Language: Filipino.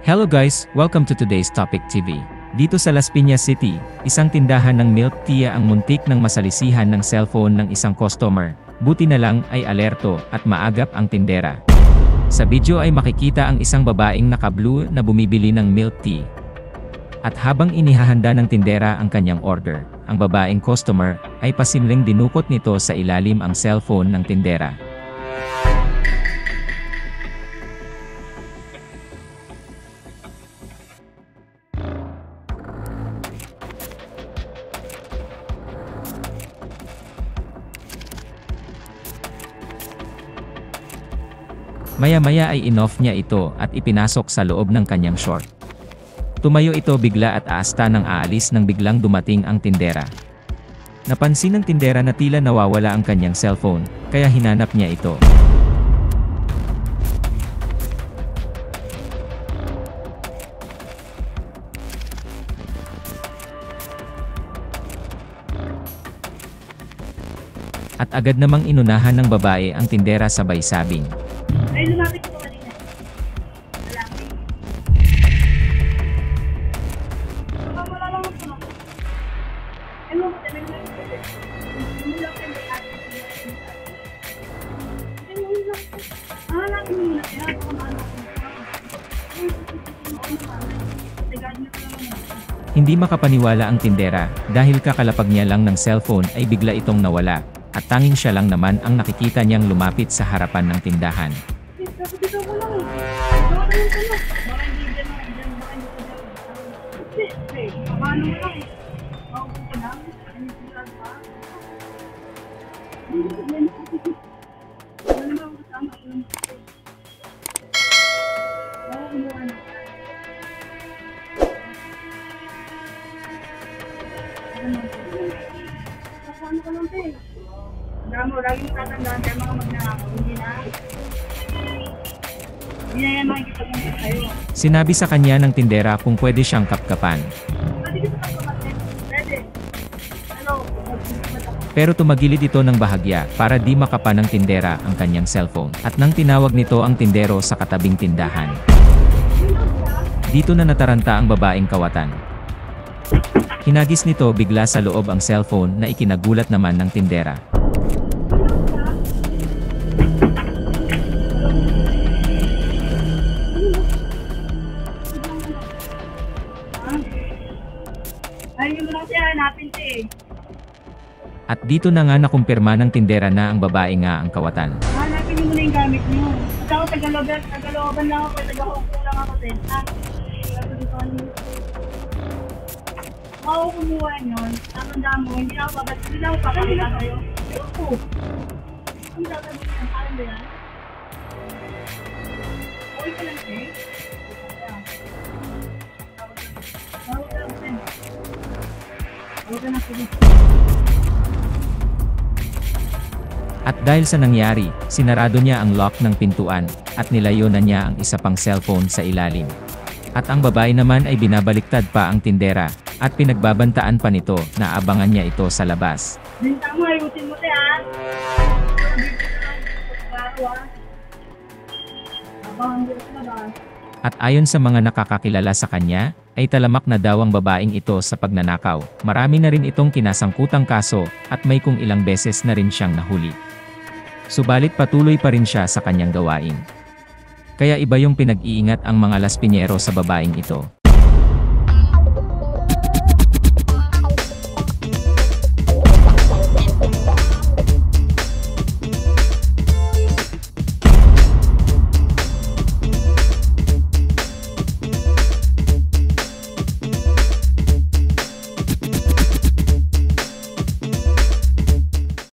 Hello guys, welcome to today's Topic TV. Dito sa Las Piñas City, isang tindahan ng milk tea ang muntik ng masalisihan ng cellphone ng isang customer. Buti na lang ay alerto at maagap ang tindera. Sa video ay makikita ang isang babaeng naka-blue na bumibili ng milk tea. At habang inihahanda ng tindera ang kanyang order, ang babaeng customer ay pasimpleng dinukot nito sa ilalim ang cellphone ng tindera. Maya-maya ay in-off niya ito at ipinasok sa loob ng kanyang short. Tumayo ito bigla at aasta ng aalis nang biglang dumating ang tindera. Napansin ng tindera na tila nawawala ang kanyang cellphone, kaya hinanap niya ito. At agad namang inunahan ng babae ang tindera sabay sabing, Ay, lumapit ko kanina. Lalaki. Wala lang ako. Ay, mo ko talaga lang. Hindi lang kayo may ate. Ay, mo lang. Natin mo na. Kaya ako kumano ko. Hindi makapaniwala ang tindera dahil kakalapag niya lang ng cellphone ay bigla itong nawala, at tanging siya lang naman ang nakikita niyang lumapit sa harapan ng tindahan. Dito mo lang. Baka hindi dyan. Baka hindi dyan. Paano mo lang eh. Maupo ka lang. Ano lang pa? Ano naman ang kasama ko lang. Baka kumuha na. Paano ka lang eh. Damo, laging tatandaan kayo mga magnanakaw. Hindi na. Hindi na yan makikipag-ingat kayo. Sinabi sa kanya ng tindera kung pwede siyang kapkapan. Pwede kita kapkapan. Pwede. Ano? Pero tumagilid ito ng bahagya para di makapa ng tindera ang kanyang cellphone. At nang tinawag nito ang tindero sa katabing tindahan, dito na nataranta ang babaeng kawatan. Hinagis nito bigla sa loob ang cellphone na ikinagulat naman ng tindera. Ay, yun mo lang siya hanapin siya eh. At dito na nga nakumpirma ng tindera na ang babae nga ang kawatan. Hanapin niyo muna yung gamit niyo. At ako tagalooban lang ako, taga-hukong lang ako din. Ako kumuha yun. Tandaan mo, hindi ako babad. Hindi na ako papakita kayo. Ayoko. Ang gagawin niya, kaya ba yan? Okay ka lang eh. Tawag ka lang eh. Tawag ka lang eh. At dahil sa nangyari, sinarado niya ang lock ng pintuan, at nilayo na niya ang isa pang cellphone sa ilalim. At ang babae naman ay binabaliktad pa ang tindera, at pinagbabantaan pa nito na abangan niya ito sa labas. Bintang mo, ayusin mo tayo ha. Abangan mo sa labas. At ayon sa mga nakakakilala sa kanya, ay talamak na daw ang babaeng ito sa pagnanakaw. Marami na rin itong kinasangkutang kaso, at may kung ilang beses na rin siyang nahuli. Subalit patuloy pa rin siya sa kanyang gawain. Kaya iba yung pinag-iingat ang mga Las Piñero sa babaeng ito.